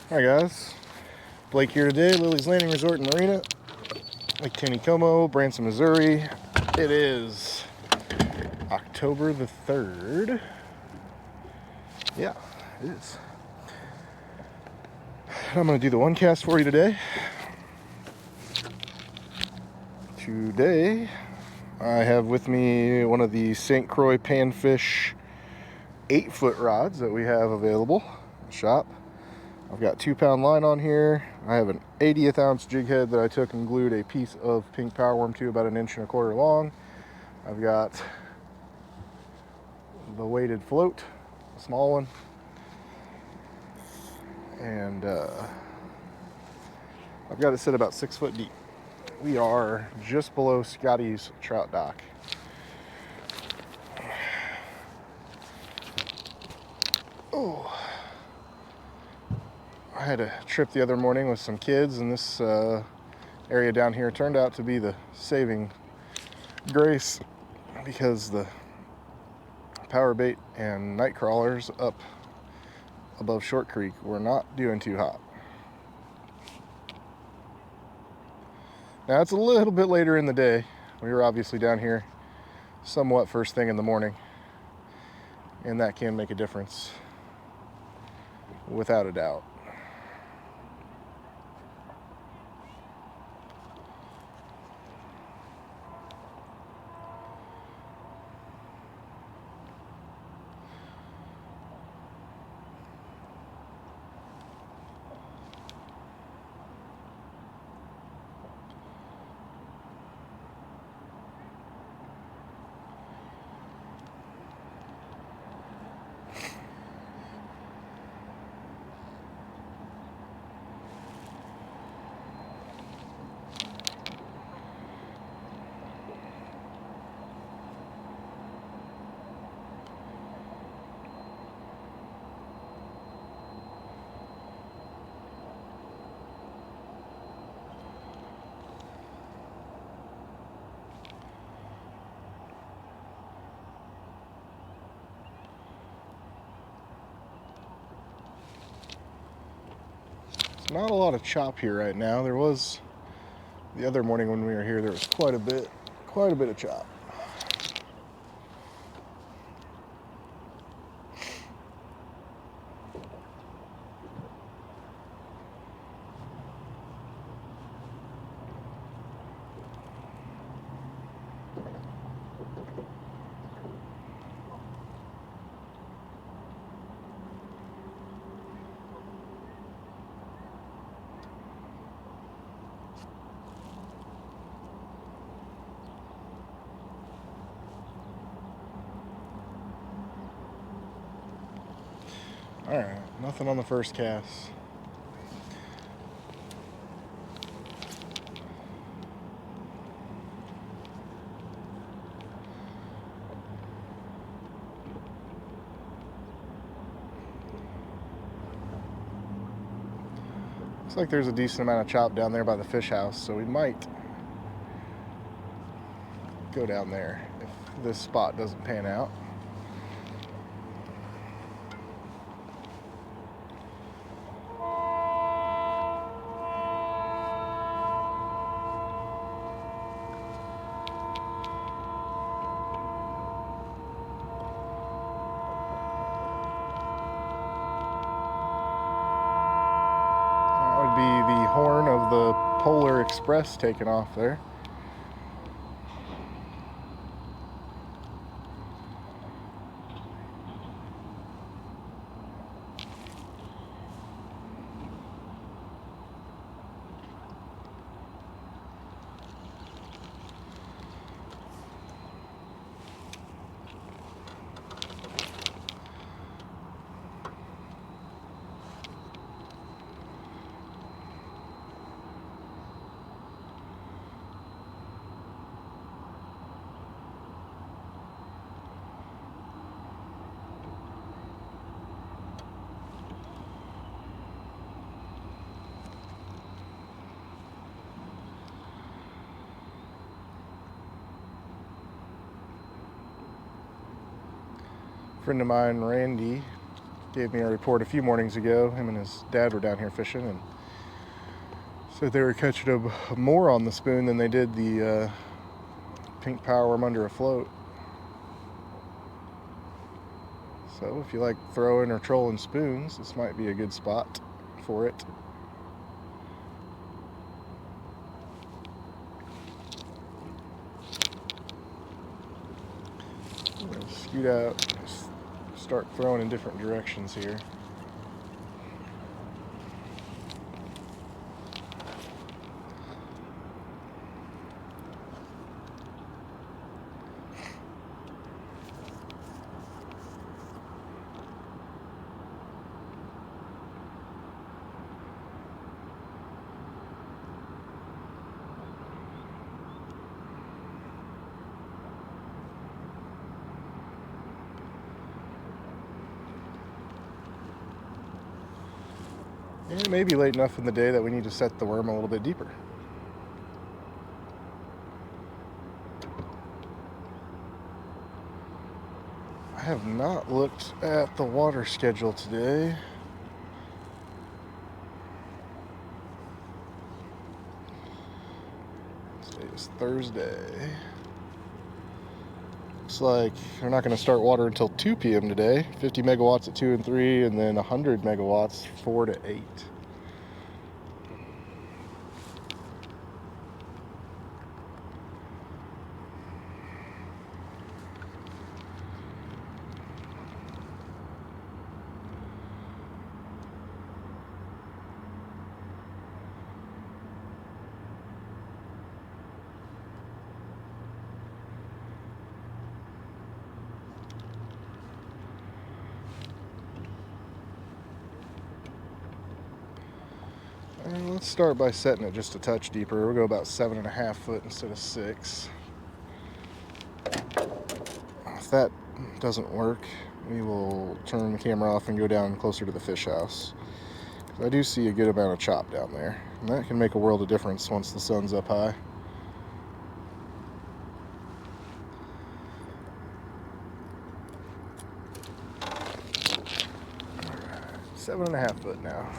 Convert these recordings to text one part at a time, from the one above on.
Hi guys, Blake here today, Lilley's Landing Resort in Marina, Lake Taneycomo, Branson, Missouri. It is October the 3rd. Yeah, it is. I'm going to do the one cast for you today. Today, I have with me one of the St. Croix panfish 8-foot rods that we have available in the shop. I've got 2-pound line on here. I have an 1/80 ounce jig head that I took and glued a piece of pink power worm to about 1 1/4 inches long. I've got the weighted float, a small one, and I've got it set about 6 foot deep. We are just below Scotty's trout dock. Oh, I had a trip the other morning with some kids, and this area down here turned out to be the saving grace because the power bait and night crawlers up above Short Creek were not doing too hot. Now it's a little bit later in the day. We were obviously down here somewhat first thing in the morning, and that can make a difference without a doubt. Not a lot of chop here right now. There was the other morning when we were here. There was quite a bit of chop. All right, nothing on the first cast. Looks like there's a decent amount of chop down there by the fish house, so we might go down there if this spot doesn't pan out. Be the horn of the Polar Express taking off there. Friend of mine, Randy, gave me a report a few mornings ago. Him and his dad were down here fishing and said they were catching more on the spoon than they did the pink power worm under a float. So if you like throwing or trolling spoons, this might be a good spot for it. I'm gonna scoot out, start throwing in different directions here. And it may be late enough in the day that we need to set the worm a little bit deeper. I have not looked at the water schedule today. Today is Thursday. Looks like they're not going to start water until 2 p.m. today. 50 megawatts at 2 and 3, and then 100 megawatts 4 to 8. And let's start by setting it just a touch deeper. We'll go about 7.5 foot instead of 6. If that doesn't work, we will turn the camera off and go down closer to the fish house. I do see a good amount of chop down there, and that can make a world of difference once the sun's up high. Alright, 7.5 foot now.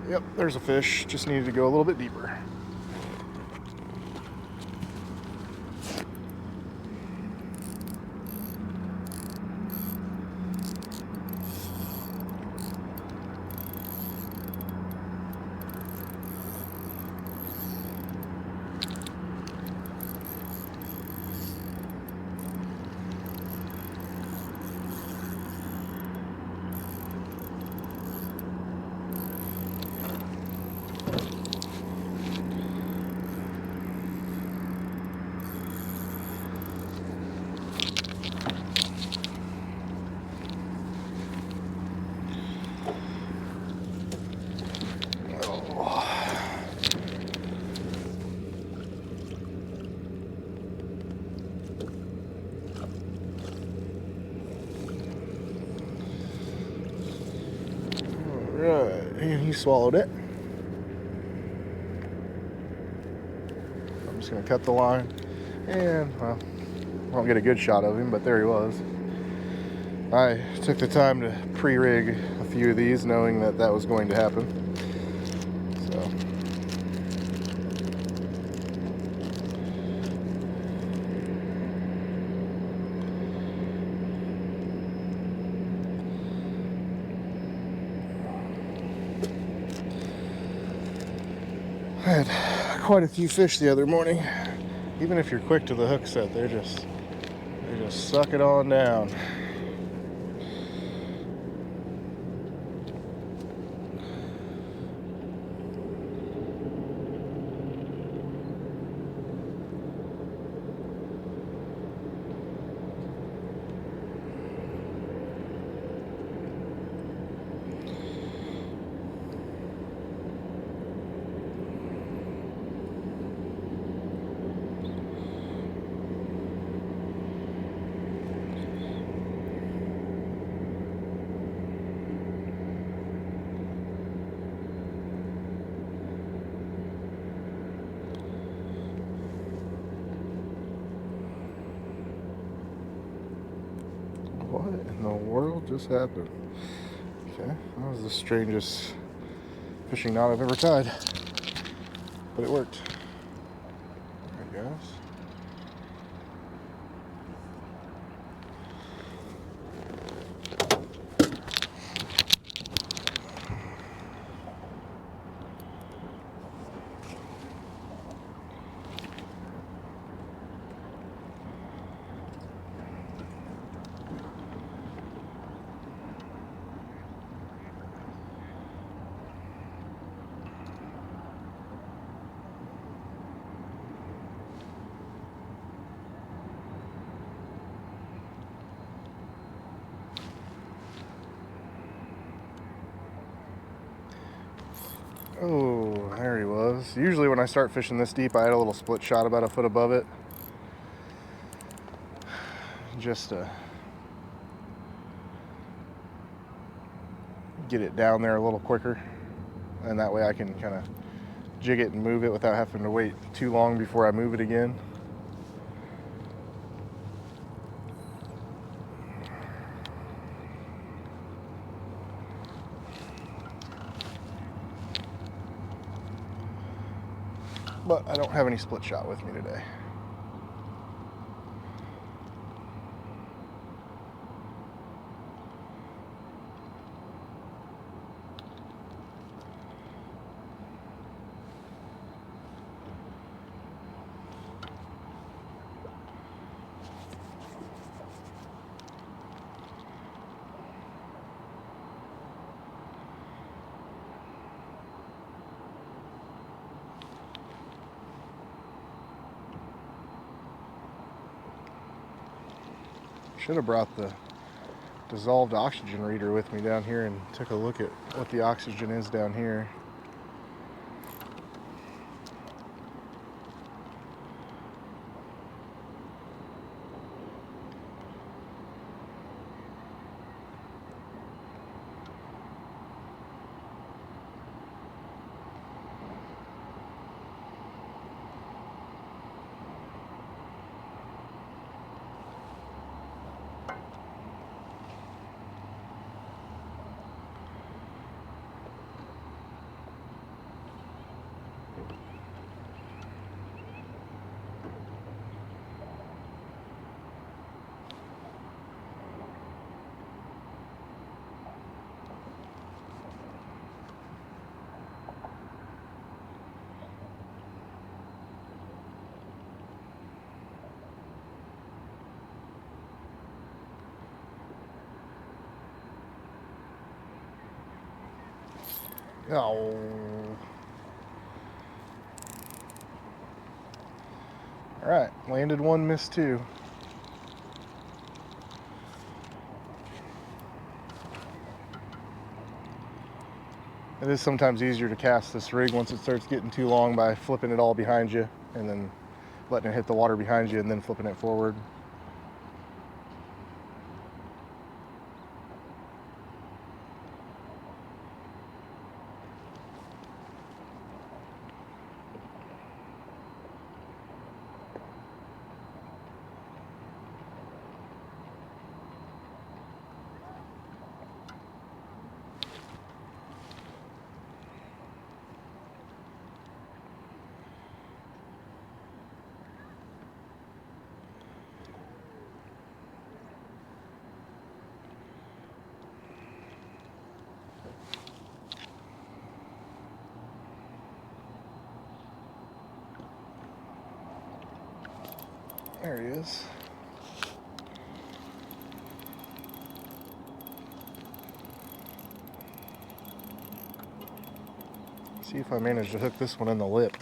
Yep, there's a fish. Just needed to go a little bit deeper. Alright, and he swallowed it. I'm just going to cut the line, and, well, I won't get a good shot of him, but there he was. I took the time to pre-rig a few of these, knowing that that was going to happen. So. I had quite a few fish the other morning. Even if you're quick to the hook set, they just suck it on down. the world just happened? Okay, that was the strangest fishing knot I've ever tied, but it worked. Alright, guys. Oh, there he was. Usually when I start fishing this deep, I add a little split shot about a foot above it. Just to get it down there a little quicker. And that way I can kind of jig it and move it without having to wait too long before I move it again. But I don't have any split shot with me today. Should have brought the dissolved oxygen reader with me down here and took a look at what the oxygen is down here. Oh. Alright, landed one, missed two. It is sometimes easier to cast this rig once it starts getting too long by flipping it all behind you and then letting it hit the water behind you and then flipping it forward. There he is. See if I manage to hook this one in the lip.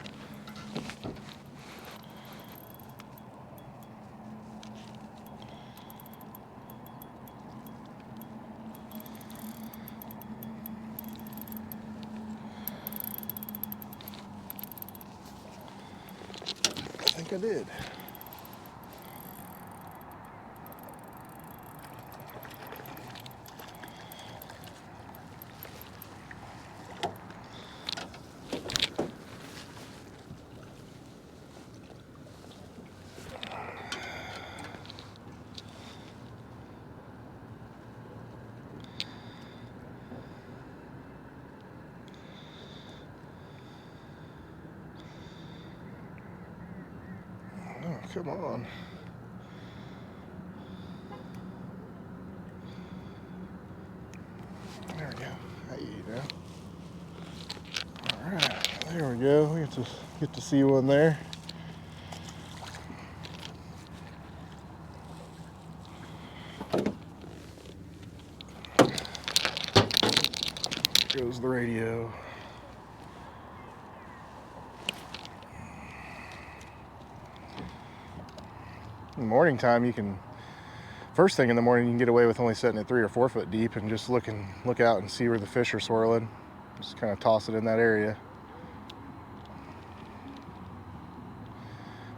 I think I did. Come on. There we go. Hey, now. All right, there we go. We get to see one there. There goes the radio. In the morning time, you can, first thing in the morning, you can get away with only setting it 3 or 4 foot deep and just look out and see where the fish are swirling. Just kind of toss it in that area.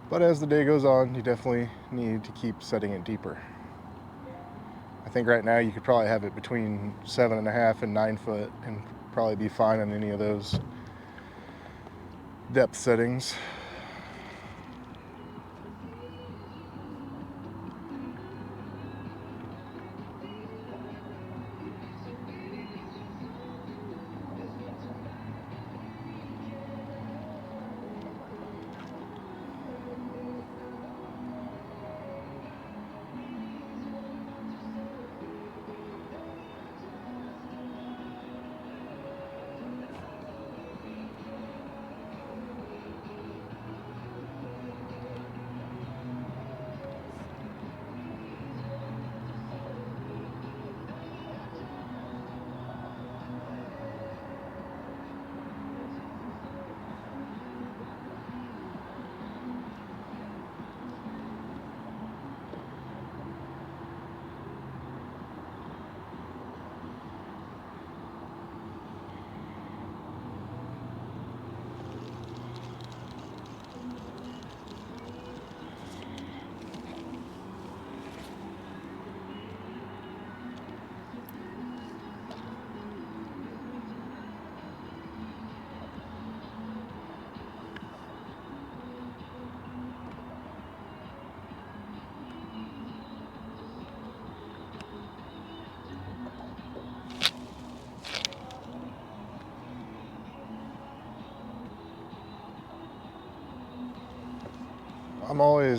But as the day goes on, you definitely need to keep setting it deeper. I think right now you could probably have it between 7.5 and 9 foot and probably be fine on any of those depth settings.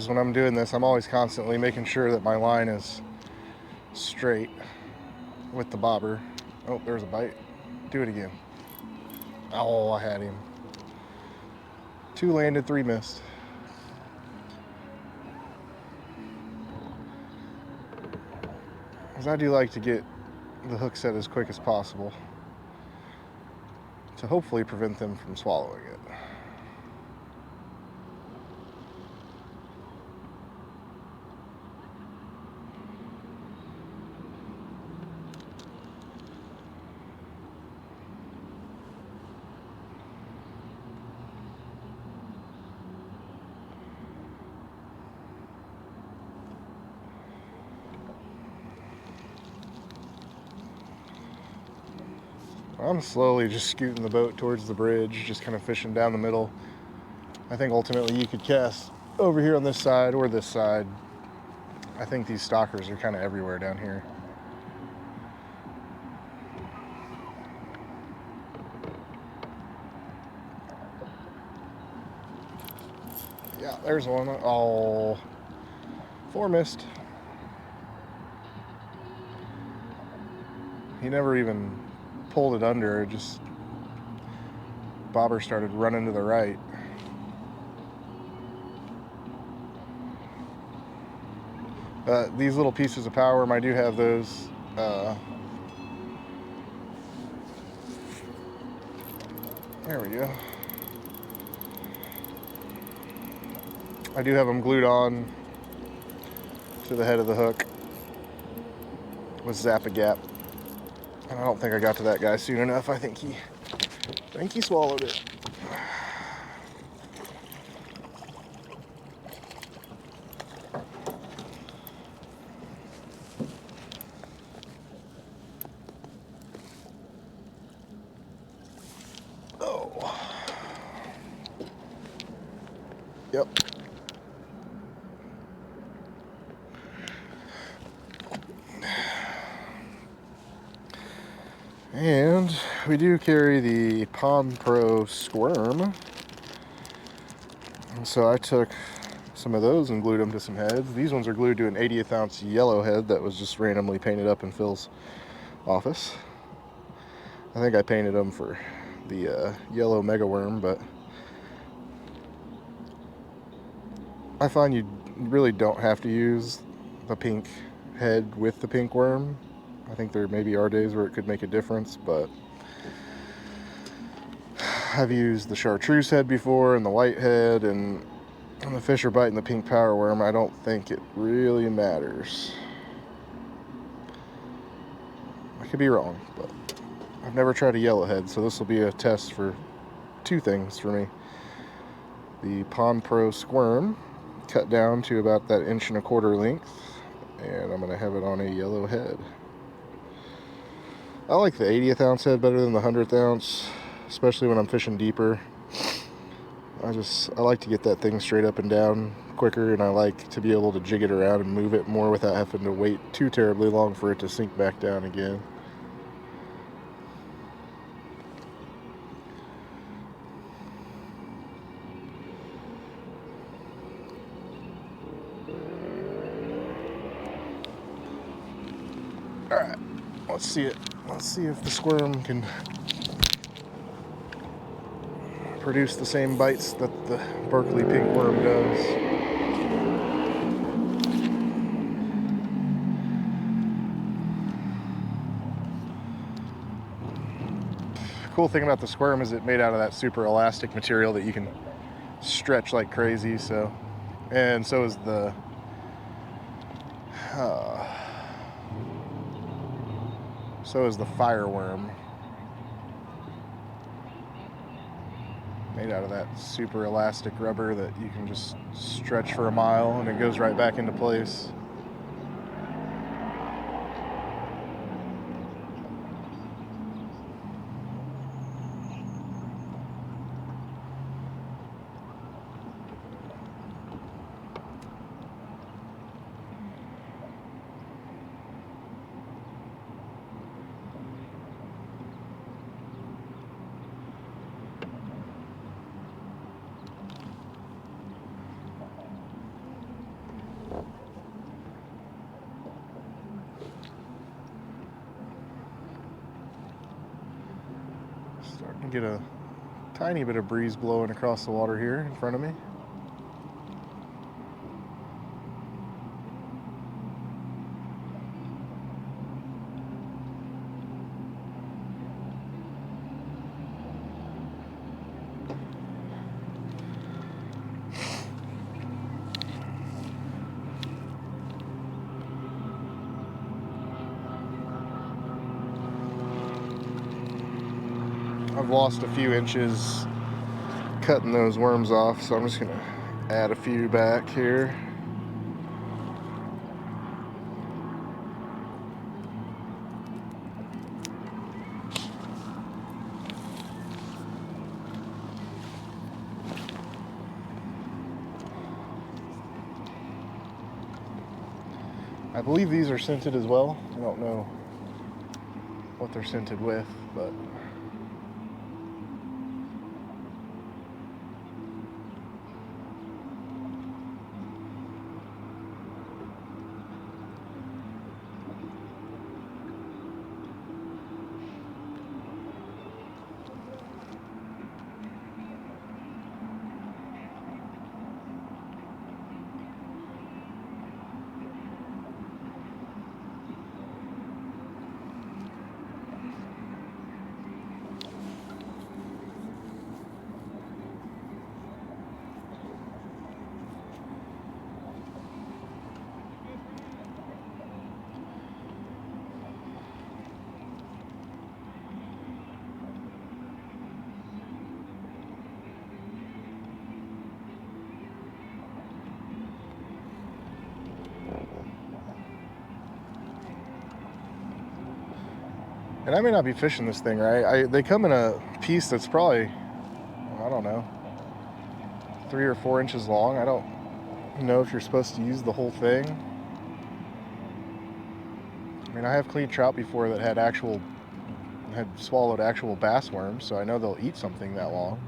When I'm doing this, I'm always constantly making sure that my line is straight with the bobber. Oh, there's a bite. Do it again. Oh, I had him. 2 landed, 3 missed. Because I do like to get the hook set as quick as possible to hopefully prevent them from swallowing it. I'm slowly just scooting the boat towards the bridge, just kind of fishing down the middle. I think ultimately you could cast over here on this side or this side. I think these stalkers are kind of everywhere down here. Yeah, there's one. Oh, 4 missed. He never even pulled it under. It just, bobber started running to the right. These little pieces of power, I do have those. There we go. I do have them glued on to the head of the hook with Zap-A-Gap. And I don't think I got to that guy soon enough. I think he swallowed it. Oh. Yep. And we do carry the Pond Pro Squirm. And so I took some of those and glued them to some heads. These ones are glued to an 80th ounce yellow head that was just randomly painted up in Phil's office. I think I painted them for the yellow mega worm, but I find you really don't have to use the pink head with the pink worm. I think there maybe are days where it could make a difference, but I've used the chartreuse head before and the white head, and when the fish are biting the pink power worm, I don't think it really matters. I could be wrong, but I've never tried a yellow head, so this will be a test for two things for me. The Pond Pro Squirm, cut down to about that 1.25 inch length, and I'm going to have it on a yellow head. I like the 80th ounce head better than the 100th ounce, especially when I'm fishing deeper. I like to get that thing straight up and down quicker, and I like to be able to jig it around and move it more without having to wait too terribly long for it to sink back down again. Alright, let's see it. Let's see if the squirm can produce the same bites that the Berkeley pink worm does. Cool thing about the squirm is it's made out of that super elastic material that you can stretch like crazy. And so is the fireworm, made out of that super elastic rubber that you can just stretch for a mile and it goes right back into place. Starting to get a tiny bit of breeze blowing across the water here in front of me. I've lost a few inches cutting those worms off, so I'm just going to add a few back here. I believe these are scented as well. I don't know what they're scented with, but and I may not be fishing this thing right. They come in a piece that's probably, I don't know, 3 or 4 inches long. I don't know if you're supposed to use the whole thing. I mean, I have cleaned trout before that had swallowed actual bass worms, so I know they'll eat something that long.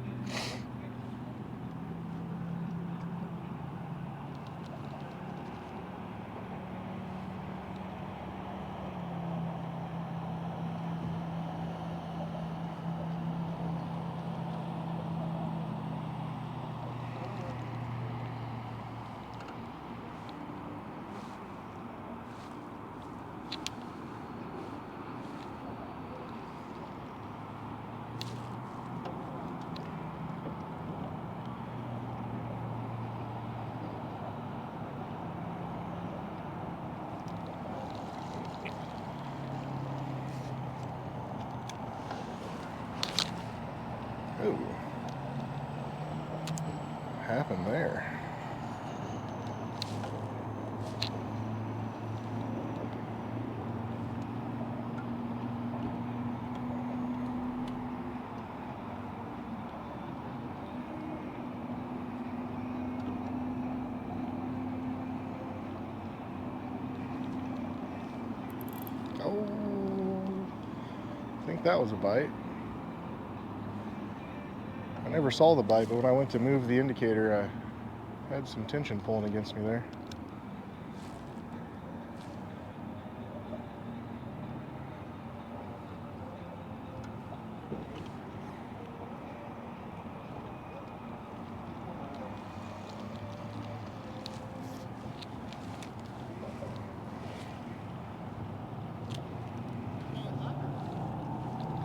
Ooh. What happened there? Oh, I think that was a bite. I never saw the bite, but when I went to move the indicator, I had some tension pulling against me there.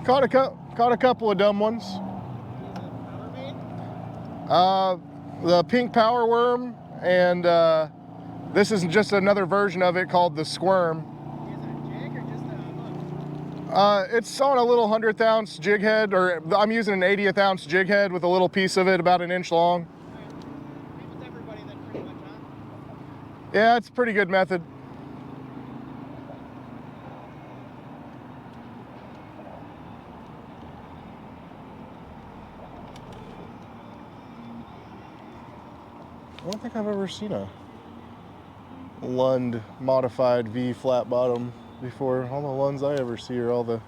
Caught a couple of dumb ones. The pink power worm, and this is just another version of it called the squirm. Is it a jig or just a hook? It's on a little 100th ounce jig head, or I'm using an 80th ounce jig head with a little piece of it about 1 inch long. Same with everybody then, pretty much, huh? Yeah, it's a pretty good method. I don't think I've ever seen a Lund modified V flat bottom before. All the Lunds I ever see are all the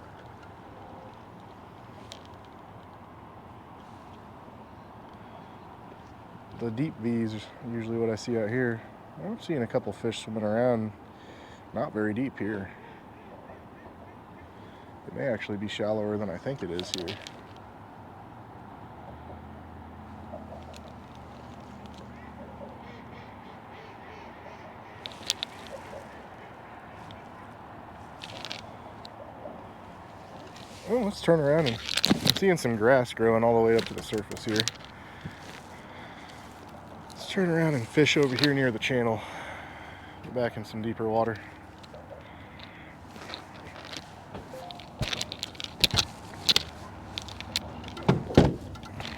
deep V's, usually what I see out here. I'm seeing a couple fish swimming around, not very deep here. It may actually be shallower than I think it is here. Oh, let's turn around, and I'm seeing some grass growing all the way up to the surface here. Let's turn around and fish over here near the channel. Get back in some deeper water.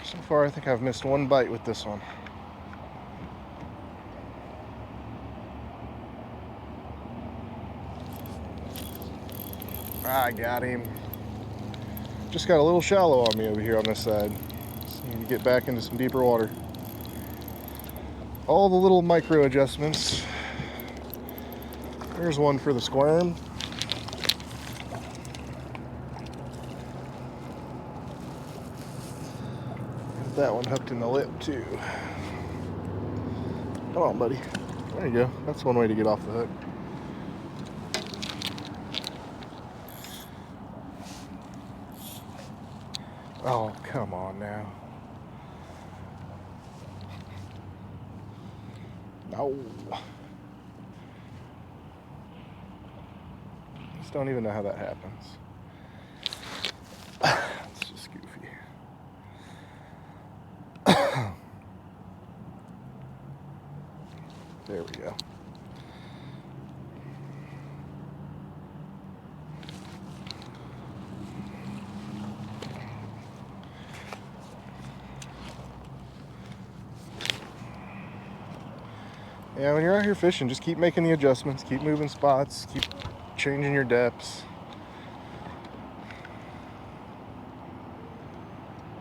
So far, I think I've missed one bite with this one. I got him. Just got a little shallow on me over here on this side. Just need to get back into some deeper water. All the little micro adjustments. There's one for the squirm. Got that one hooked in the lip too. Come on, buddy. There you go. That's one way to get off the hook. Oh, come on now. No. Just don't even know how that happens. It's just goofy. There we go. Yeah, when you're out here fishing, just keep making the adjustments, keep moving spots, keep changing your depths.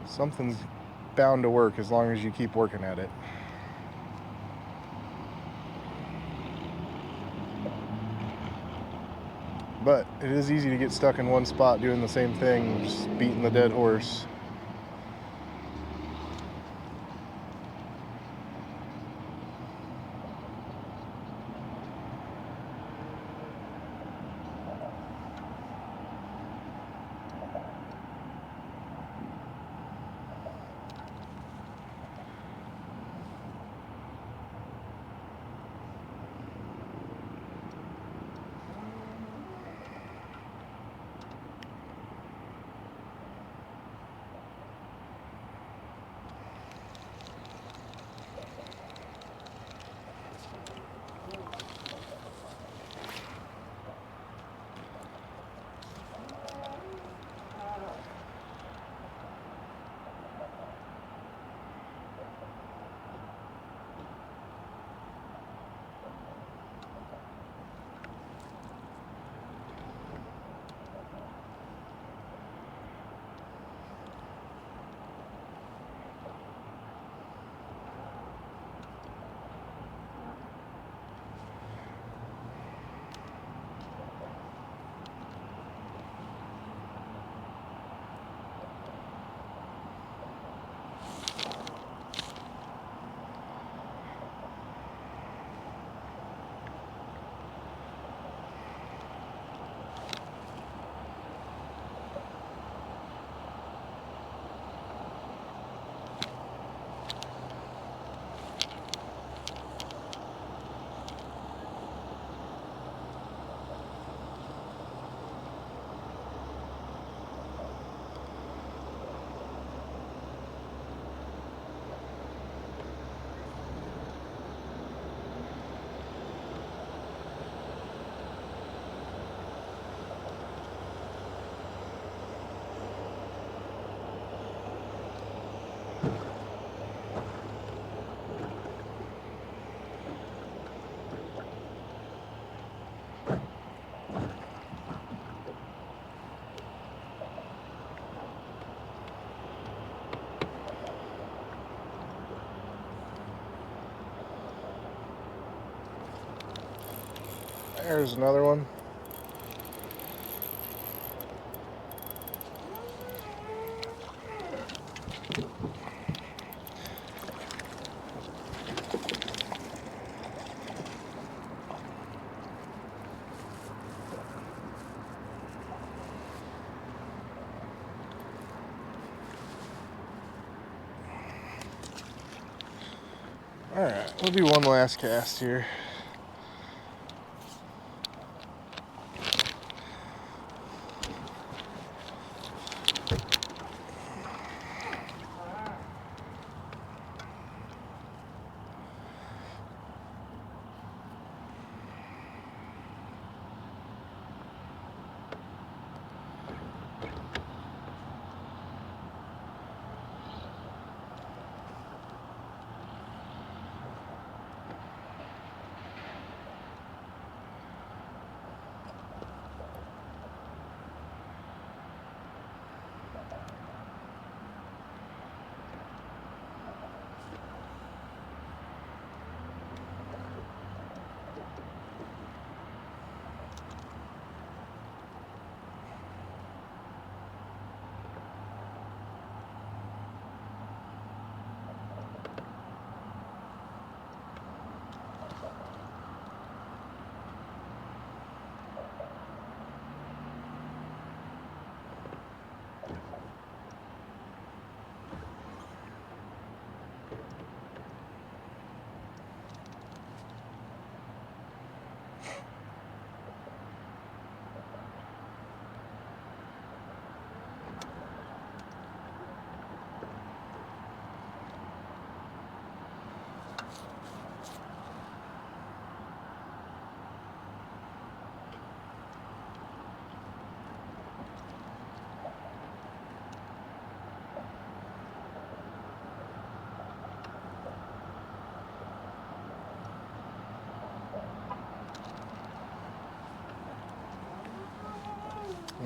Something's bound to work as long as you keep working at it. But it is easy to get stuck in one spot doing the same thing, just beating the dead horse. There's another one. Alright, we'll do one last cast here.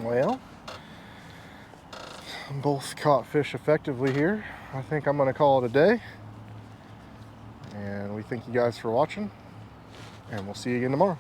Well, both caught fish effectively here. I think I'm going to call it a day. And we thank you guys for watching. And we'll see you again tomorrow.